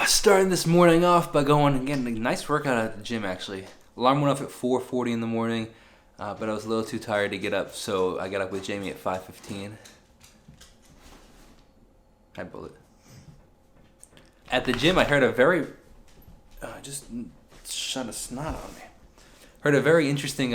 Starting this morning off by going and getting a nice workout at the gym, actually. Alarm went off at 4:40 in the morning, but I was a little too tired to get up, so I got up with Jamie at 5:15. Hi, Bullet. At the gym, I heard a very... just shut a snot on me. Heard a very interesting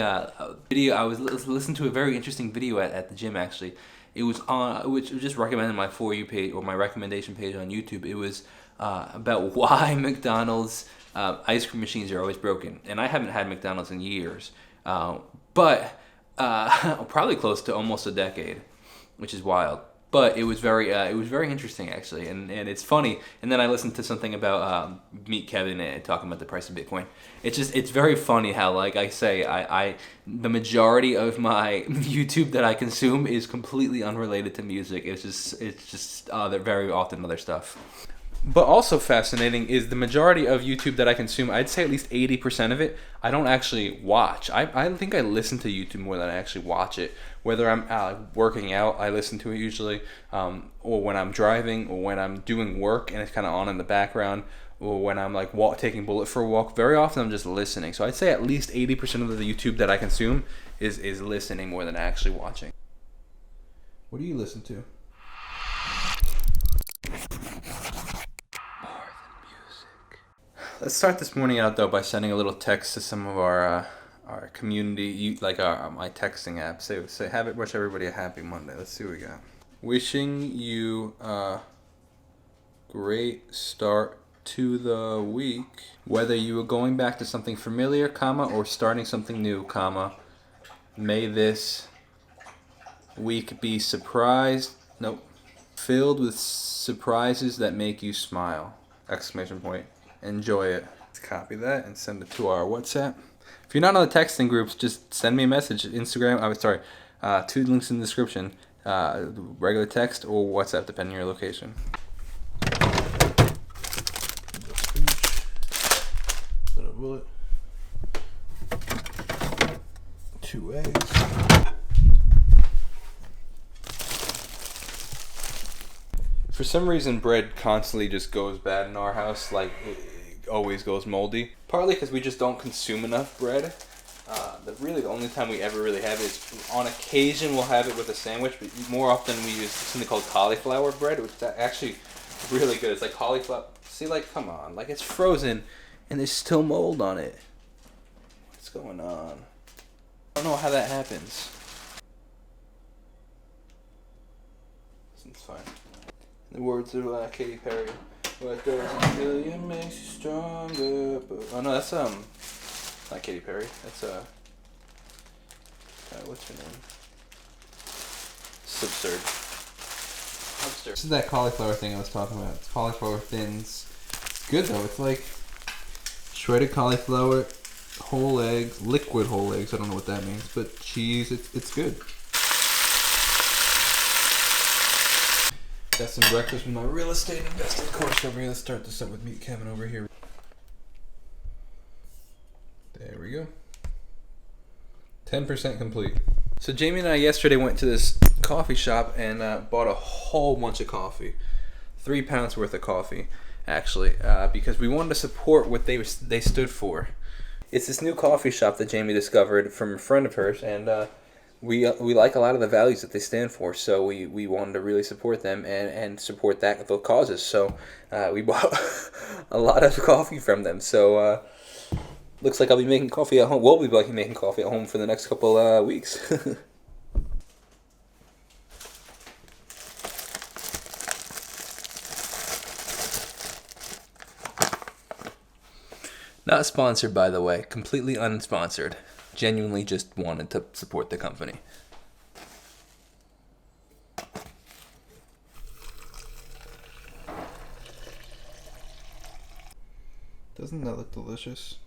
video. I was listening to a very interesting video at the gym, actually. It was on, which was just recommended on my For You page, or my recommendation page on YouTube. It was about why McDonald's ice cream machines are always broken. And I haven't had McDonald's in years, but probably close to almost a decade, which is wild. But it was very interesting, actually, and it's funny. And then I listened to something about Meet Kevin and talking about the price of Bitcoin. It's very funny how, like I say, I the majority of my YouTube that I consume is completely unrelated to music. It's just they're very often other stuff. But also fascinating is the majority of YouTube that I consume, I'd say at least 80% of it, I don't actually watch. I think I listen to YouTube more than I actually watch it. Whether I'm working out, I listen to it usually, or when I'm driving, or when I'm doing work and it's kind of on in the background, or when I'm like taking Bullet for a walk. Very often I'm just listening. So I'd say at least 80% of the YouTube that I consume is listening more than actually watching. What do you listen to? Let's start this morning out though by sending a little text to some of our community, like my texting app. Say wish everybody a happy Monday. Let's see what we got. Wishing you a great start to the week. Whether you are going back to something familiar, or starting something new, may this week be filled with surprises that make you smile! ! Enjoy it. Let's copy that and send it to our WhatsApp. If you're not on the texting groups, just send me a message. Instagram, two links in the description. Regular text or WhatsApp, depending on your location. Little Bullet. 2 eggs. For some reason, bread constantly just goes bad in our house. Like, it always goes moldy. Partly because we just don't consume enough bread. The only time we ever really have it is on occasion we'll have it with a sandwich, but more often we use something called cauliflower bread, which is actually really good. It's like cauliflower. See, like, come on. Like, it's frozen and there's still mold on it. What's going on? I don't know how that happens. It's fine. The words of Katy Perry. What doesn't kill you makes you stronger. Oh no, that's not Katy Perry. That's what's her name? Absurd. This is that cauliflower thing I was talking about. It's cauliflower thins. It's good though. It's like shredded cauliflower, whole eggs, liquid whole eggs. I don't know what that means, but cheese. It's good. Got some breakfast with my real estate investing course over here. Let's start this up with Meet Kevin over here. There we go. 10% complete. So Jamie and I yesterday went to this coffee shop and bought a whole bunch of coffee. 3 pounds worth of coffee, actually, because we wanted to support what they stood for. It's this new coffee shop that Jamie discovered from a friend of hers, and we like a lot of the values that they stand for, so we wanted to really support them and support those causes. So we bought a lot of coffee from them. So looks like I'll be making coffee at home. We'll be making coffee at home for the next couple weeks. Not sponsored, by the way. Completely unsponsored. Genuinely just wanted to support the company. Doesn't that look delicious?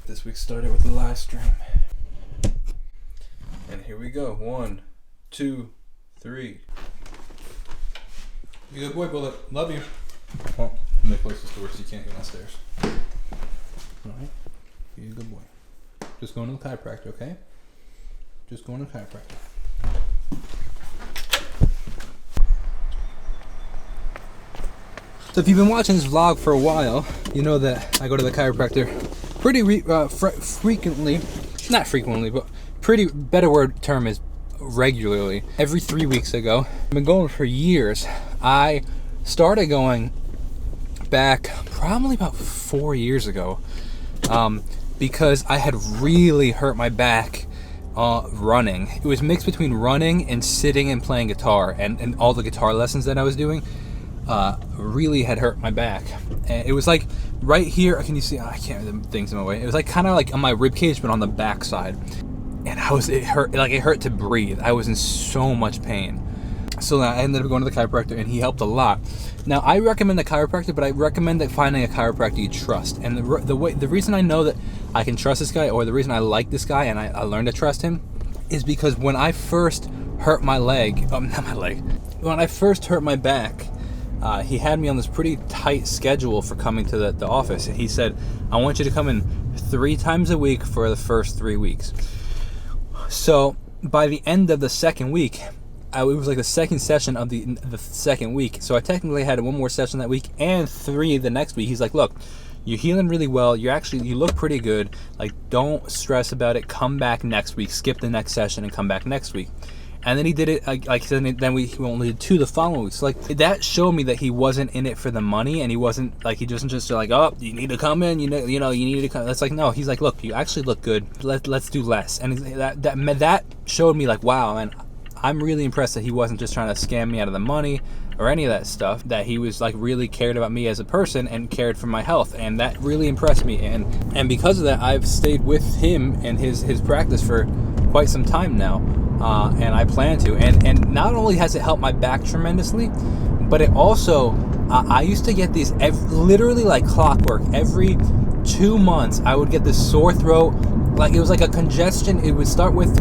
This week started with the live stream. And here we go. 1, 2, 3. You good boy, Bullet. Love you. Well, I'm the closest door so you can't get downstairs. Alright. Be a good boy. Just going to the chiropractor, okay? Just going to the chiropractor. So if you've been watching this vlog for a while, you know that I go to the chiropractor pretty frequently. Not frequently, but better word term is regularly. Every 3 weeks I go. I've been going for years. I started going back probably about 4 years ago because I had really hurt my back running. It was mixed between running and sitting and playing guitar, and all the guitar lessons that I was doing really had hurt my back. And it was like right here, can you see? I can't, the things in my way. It was like kind of like on my rib cage, but on the back side. And it hurt to breathe. I was in so much pain. So I ended up going to the chiropractor, and he helped a lot. Now I recommend the chiropractor, but I recommend that finding a chiropractor you trust. And the reason I know that I can trust this guy, or the reason I like this guy and I learned to trust him, is because when I first hurt my leg, when I first hurt my back, he had me on this pretty tight schedule for coming to the office. And he said, I want you to come in 3 times a week for the first 3 weeks. So by the end of the second week, it was like the second session of the second week. So I technically had 1 more session that week and 3 the next week. He's like, look, you're healing really well. You look pretty good. Like, don't stress about it. Come back next week. Skip the next session and come back next week. And then he did it then we only did 2 the following week. So like that showed me that he wasn't in it for the money, and he wasn't like, he doesn't just like, oh, you need to come in, you know you need to come. That's like, no, he's like, look, you actually look good. Let's do less. And that showed me like, wow, man, I'm really impressed that he wasn't just trying to scam me out of the money or any of that stuff, that he was like really cared about me as a person and cared for my health. And that really impressed me. And because of that, I've stayed with him and his practice for quite some time now. And I plan to. And not only has it helped my back tremendously, but it also, I used to get these literally like clockwork. Every 2 months, I would get this sore throat. Like, it was like a congestion. It would start with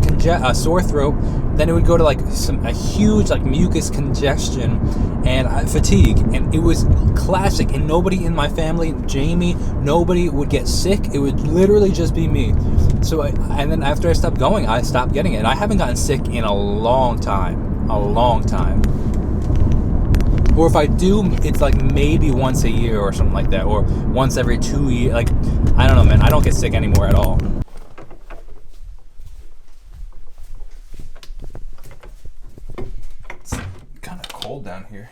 sore throat, then it would go to like a huge like mucus congestion and fatigue. And it was classic. And nobody in my family, Jamie, nobody would get sick. It would literally just be me. So, and then after I stopped going, I stopped getting it. And I haven't gotten sick in a long time. Or if I do, it's like maybe once a year or something like that, or once every 2 years. Like, I don't know, man. I don't get sick anymore at all. It's kind of cold down here.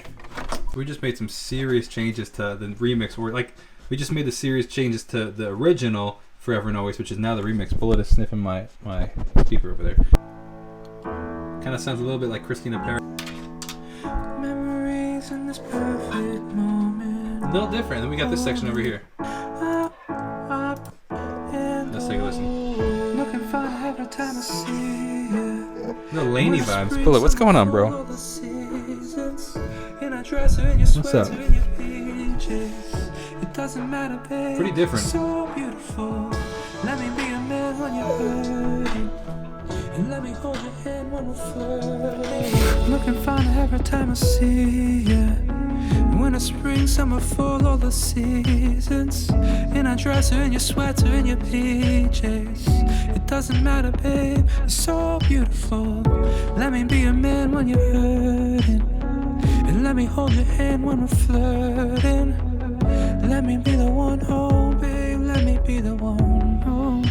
We just made some serious changes to the remix. We just made the serious changes to the original Forever and Always, which is now the remix. Bullet is sniffing my speaker over there. Kind of sounds a little bit like Christina Perry. Memories in this perfect moment. A little different. Then we got this section over here. Let's take a listen. Looking for every time I see you. Little Laney vibes. Bullet, what's going on, bro? What's up? It doesn't matter, babe. Pretty different. So beautiful. Let me be a man when you're hurting. And let me hold your hand when we're flirting. Looking fine every time I see you. Winter, spring, summer, fall, all the seasons. In a dress or in your sweater, in your PJs. It doesn't matter, babe. You're so beautiful. Let me be a man when you're hurting. And let me hold your hand when we're flirting. Let me be the one, oh babe, let me be the one, oh.